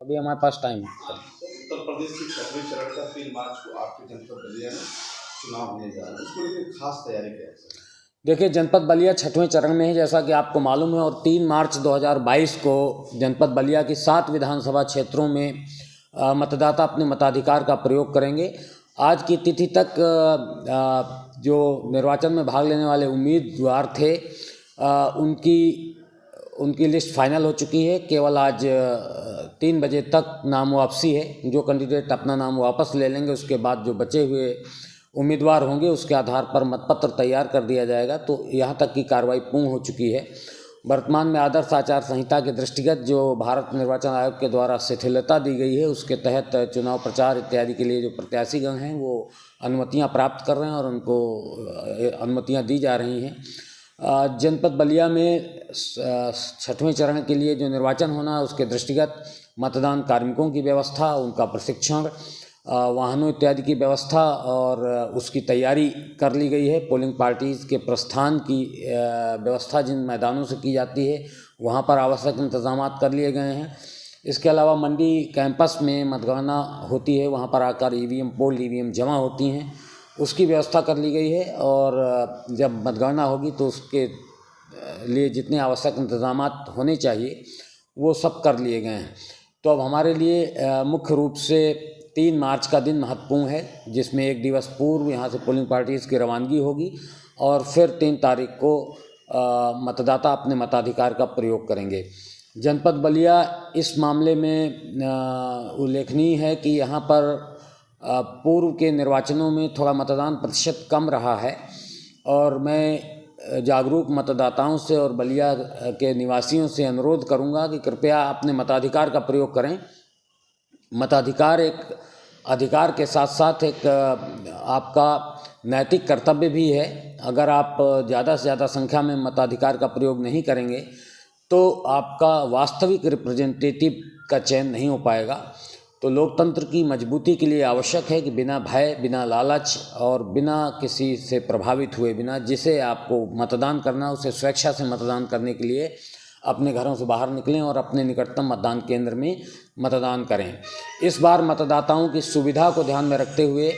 अभी हमारे पास टाइम है। उत्तर प्रदेश के 6वें चरण का 3 मार्च को आपके जनपद बलिया में चुनाव होने जा रहा है, उसको लेकर खास तैयारी क्या है सर? देखिए, जनपद बलिया 6वें चरण में है, जैसा कि आपको मालूम है, और 3 मार्च 2022 को जनपद बलिया की 7 विधानसभा क्षेत्रों में मतदाता अपने मताधिकार का प्रयोग करेंगे। आज की तिथि तक जो निर्वाचन में भाग लेने वाले उम्मीदवार थे, उनकी उनकी लिस्ट फाइनल हो चुकी है। केवल आज 3 बजे तक नाम वापसी है। जो कैंडिडेट अपना नाम वापस ले लेंगे, उसके बाद जो बचे हुए उम्मीदवार होंगे उसके आधार पर मतपत्र तैयार कर दिया जाएगा। तो यहाँ तक की कार्रवाई पूर्ण हो चुकी है। वर्तमान में आदर्श आचार संहिता के दृष्टिगत जो भारत निर्वाचन आयोग के द्वारा शिथिलता दी गई है, उसके तहत चुनाव प्रचार इत्यादि के लिए जो प्रत्याशीगण हैं वो अनुमतियाँ प्राप्त कर रहे हैं और उनको अनुमतियाँ दी जा रही हैं। जनपद बलिया में 6वें चरण के लिए जो निर्वाचन होना है, उसके दृष्टिगत मतदान कार्मिकों की व्यवस्था, उनका प्रशिक्षण, वाहनों इत्यादि की व्यवस्था और उसकी तैयारी कर ली गई है। पोलिंग पार्टीज़ के प्रस्थान की व्यवस्था जिन मैदानों से की जाती है, वहाँ पर आवश्यक इंतजाम कर लिए गए हैं। इसके अलावा मंडी कैंपस में मतगणना होती है, वहाँ पर आकर पोल ईवीएम जमा होती हैं, उसकी व्यवस्था कर ली गई है। और जब मतगणना होगी तो उसके लिए जितने आवश्यक इंतजाम होने चाहिए वो सब कर लिए गए हैं। तो अब हमारे लिए मुख्य रूप से 3 मार्च का दिन महत्वपूर्ण है, जिसमें 1 दिवस पूर्व यहाँ से पोलिंग पार्टीज़ की रवानगी होगी और फिर 3 तारीख को मतदाता अपने मताधिकार का प्रयोग करेंगे। जनपद बलिया इस मामले में उल्लेखनीय है कि यहाँ पर पूर्व के निर्वाचनों में थोड़ा मतदान प्रतिशत कम रहा है और मैं जागरूक मतदाताओं से और बलिया के निवासियों से अनुरोध करूंगा कि कृपया अपने मताधिकार का प्रयोग करें। मताधिकार एक अधिकार के साथ साथ एक आपका नैतिक कर्तव्य भी है। अगर आप ज़्यादा से ज़्यादा संख्या में मताधिकार का प्रयोग नहीं करेंगे तो आपका वास्तविक रिप्रेजेंटेटिव का चयन नहीं हो पाएगा। तो लोकतंत्र की मजबूती के लिए आवश्यक है कि बिना भय, बिना लालच और बिना किसी से प्रभावित हुए बिना जिसे आपको मतदान करना, उसे स्वेच्छा से मतदान करने के लिए अपने घरों से बाहर निकलें और अपने निकटतम मतदान केंद्र में मतदान करें। इस बार मतदाताओं की सुविधा को ध्यान में रखते हुए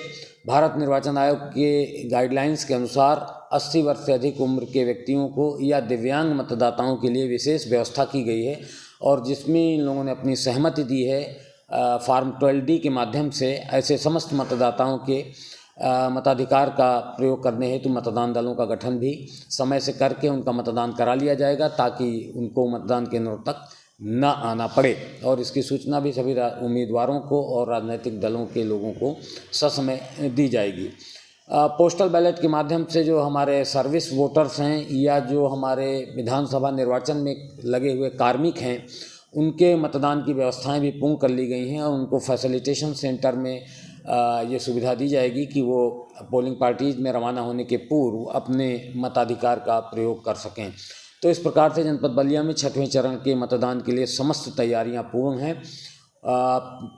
भारत निर्वाचन आयोग के गाइडलाइंस के अनुसार 80 वर्ष से अधिक उम्र के व्यक्तियों को या दिव्यांग मतदाताओं के लिए विशेष व्यवस्था की गई है और जिसमें इन लोगों ने अपनी सहमति दी है फॉर्म 12D के माध्यम से। ऐसे समस्त मतदाताओं के मताधिकार का प्रयोग करने हेतु मतदान दलों का गठन भी समय से करके उनका मतदान करा लिया जाएगा ताकि उनको मतदान केंद्रों तक न आना पड़े। और इसकी सूचना भी सभी उम्मीदवारों को और राजनीतिक दलों के लोगों को ससमय दी जाएगी। पोस्टल बैलेट के माध्यम से जो हमारे सर्विस वोटर्स हैं या जो हमारे विधानसभा निर्वाचन में लगे हुए कार्मिक हैं, उनके मतदान की व्यवस्थाएं भी पूर्ण कर ली गई हैं और उनको फैसिलिटेशन सेंटर में ये सुविधा दी जाएगी कि वो पोलिंग पार्टीज़ में रवाना होने के पूर्व अपने मताधिकार का प्रयोग कर सकें। तो इस प्रकार से जनपद बलिया में 6वें चरण के मतदान के लिए समस्त तैयारियां पूर्ण हैं।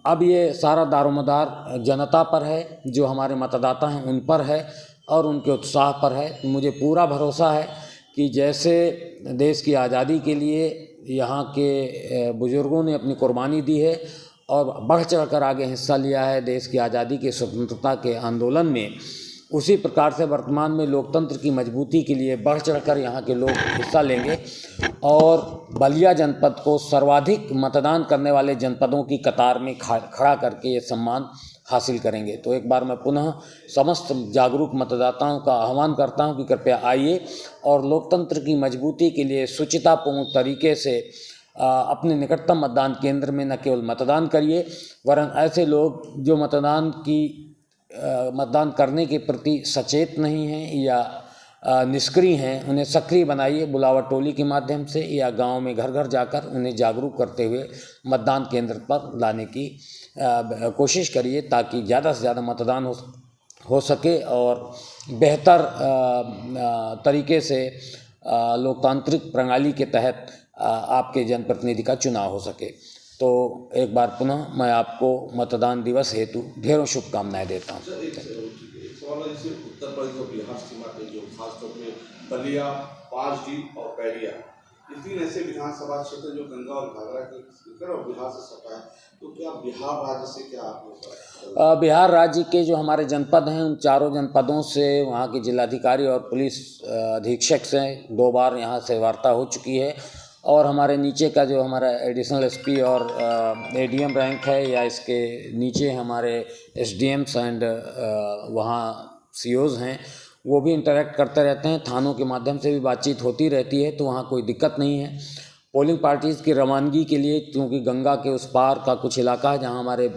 अब ये सारा दारोमदार जनता पर है, जो हमारे मतदाता हैं उन पर है और उनके उत्साह पर है। मुझे पूरा भरोसा है कि जैसे देश की आज़ादी के लिए यहाँ के बुज़ुर्गों ने अपनी कुर्बानी दी है और बढ़ चढ़ कर आगे हिस्सा लिया है देश की आज़ादी के स्वतंत्रता के आंदोलन में, उसी प्रकार से वर्तमान में लोकतंत्र की मजबूती के लिए बढ़ चढ़कर यहाँ के लोग हिस्सा लेंगे और बलिया जनपद को सर्वाधिक मतदान करने वाले जनपदों की कतार में खड़ा करके ये सम्मान हासिल करेंगे। तो एक बार मैं पुनः समस्त जागरूक मतदाताओं का आह्वान करता हूं कि कृपया आइए और लोकतंत्र की मजबूती के लिए सुचितापूर्ण तरीके से अपने निकटतम मतदान केंद्र में न केवल मतदान करिए, वरन ऐसे लोग जो मतदान करने के प्रति सचेत नहीं हैं या निष्क्रिय हैं, उन्हें सक्रिय बनाइए। बुलावा टोली के माध्यम से या गांव में घर घर जाकर उन्हें जागरूक करते हुए मतदान केंद्र पर लाने की कोशिश करिए ताकि ज़्यादा से ज़्यादा मतदान हो सके और बेहतर तरीके से लोकतांत्रिक प्रणाली के तहत आपके जनप्रतिनिधि का चुनाव हो सके। तो एक बार पुनः मैं आपको मतदान दिवस हेतु ढेरों शुभकामनाएं देता हूँ। उत्तर प्रदेश और बिहार सीमा पे जो खासतौर पे बलिया, 5D और बैरिया, ये 3 ऐसे विधानसभा क्षेत्र जो गंगा और घाघरा के उत्तर और बिहार से सटा है, तो क्या बिहार राज्य से क्या आप बिहार राज्य के जो हमारे जनपद हैं उन चारों जनपदों से वहाँ के जिलाधिकारी और पुलिस अधीक्षक से 2 बार यहाँ से वार्ता हो चुकी है। और हमारे नीचे का जो हमारा एडिशनल एसपी और एडीएम रैंक है या इसके नीचे हमारे एसडीएम्स एंड वहाँ सीओज हैं, वो भी इंटरेक्ट करते रहते हैं। थानों के माध्यम से भी बातचीत होती रहती है, तो वहाँ कोई दिक्कत नहीं है। पोलिंग पार्टीज़ की रवानगी के लिए, क्योंकि गंगा के उस पार का कुछ इलाका है जहाँ हमारे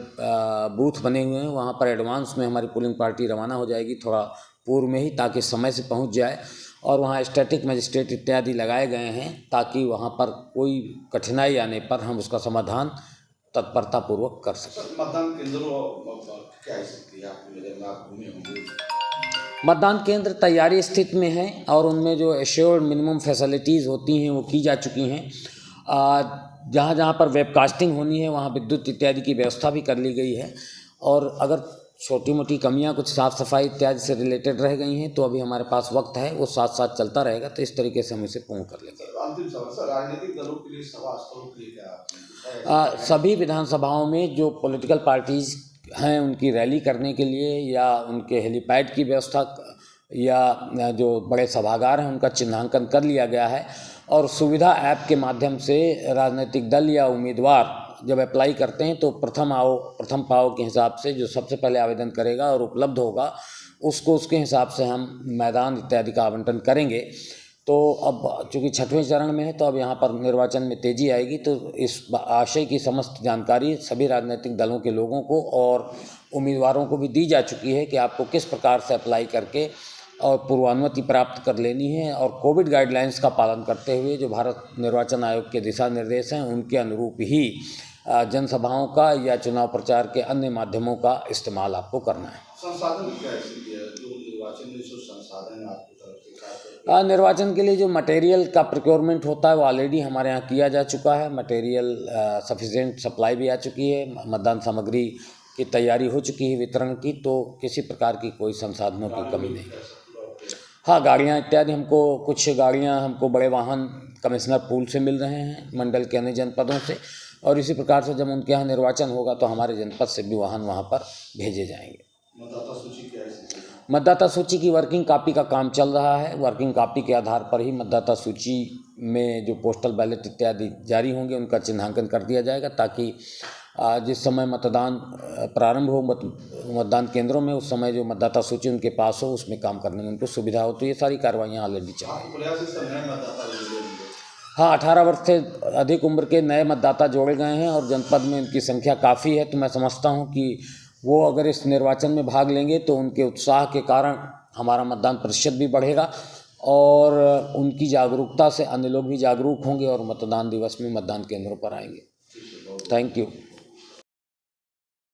बूथ बने हुए हैं, वहाँ पर एडवांस में हमारी पोलिंग पार्टी रवाना हो जाएगी थोड़ा पूर्व में ही, ताकि समय से पहुँच जाए। और वहाँ स्टैटिक मजिस्ट्रेट इत्यादि लगाए गए हैं ताकि वहाँ पर कोई कठिनाई आने पर हम उसका समाधान तत्परतापूर्वक कर सकें। मतदान केंद्रों क्या स्थिति है आप घूमे होंगे? मतदान केंद्र तैयारी स्थिति में है और उनमें जो एश्योर्ड मिनिमम फैसिलिटीज़ होती हैं वो की जा चुकी हैं। जहाँ जहाँ पर वेबकास्टिंग होनी है वहाँ विद्युत इत्यादि की व्यवस्था भी कर ली गई है। और अगर छोटी मोटी कमियाँ कुछ साफ़ सफाई इत्यादि से रिलेटेड रह गई हैं तो अभी हमारे पास वक्त है, वो साथ साथ चलता रहेगा, तो इस तरीके से हम इसे पूर्ण कर लेंगे। अंतिम सवाल सर, राजनीतिक दलों के लिए सभा स्थलों के लिए क्या सभी विधानसभाओं में जो पॉलिटिकल पार्टीज़ हैं उनकी रैली करने के लिए या उनके हेलीपैड की व्यवस्था या जो बड़े सभागार हैं उनका चिन्हांकन कर लिया गया है। और सुविधा ऐप के माध्यम से राजनीतिक दल या उम्मीदवार जब अप्लाई करते हैं तो प्रथम पाव के हिसाब से जो सबसे पहले आवेदन करेगा और उपलब्ध होगा उसको उसके हिसाब से हम मैदान इत्यादि का आवंटन करेंगे। तो अब चूँकि 6वें चरण में है तो अब यहाँ पर निर्वाचन में तेज़ी आएगी, तो इस आशय की समस्त जानकारी सभी राजनीतिक दलों के लोगों को और उम्मीदवारों को भी दी जा चुकी है कि आपको किस प्रकार से अप्लाई करके और पूर्वानुमति प्राप्त कर लेनी है। और कोविड गाइडलाइंस का पालन करते हुए जो भारत निर्वाचन आयोग के दिशा निर्देश हैं उनके अनुरूप ही जनसभाओं का या चुनाव प्रचार के अन्य माध्यमों का इस्तेमाल आपको करना है। संसाधन क्या है जो निर्वाचन में जो संसाधन आपकी तरफ से निर्वाचन के लिए जो मटेरियल का प्रोक्योरमेंट होता है वो ऑलरेडी हमारे यहाँ किया जा चुका है। मटेरियल सफिशिएंट सप्लाई भी आ चुकी है, मतदान सामग्री की तैयारी हो चुकी है वितरण की, तो किसी प्रकार की कोई संसाधनों की कमी नहीं। हाँ, गाड़ियाँ इत्यादि कुछ गाड़ियाँ हमको बड़े वाहन कमिश्नर पूल से मिल रहे हैं मंडल के अन्य जनपदों से, और इसी प्रकार से जब उनके यहाँ निर्वाचन होगा तो हमारे जनपद से भी वाहन वहाँ पर भेजे जाएंगे। मतदाता सूची क्या है? मतदाता सूची की वर्किंग कॉपी का काम चल रहा है। वर्किंग कॉपी के आधार पर ही मतदाता सूची में जो पोस्टल बैलेट इत्यादि जारी होंगे उनका चिन्हांकन कर दिया जाएगा, ताकि जिस समय मतदान प्रारंभ हो मतदान केंद्रों में उस समय जो मतदाता सूची उनके पास हो उसमें काम करने में उनको सुविधा हो। तो ये सारी कार्रवाइयाँ ऑलरेडी चल रही हैं। हाँ, 18 वर्ष से अधिक उम्र के नए मतदाता जोड़े गए हैं और जनपद में उनकी संख्या काफ़ी है। तो मैं समझता हूँ कि वो अगर इस निर्वाचन में भाग लेंगे तो उनके उत्साह के कारण हमारा मतदान प्रतिशत भी बढ़ेगा और उनकी जागरूकता से अन्य लोग भी जागरूक होंगे और मतदान दिवस में मतदान केंद्रों पर आएंगे। Thank you.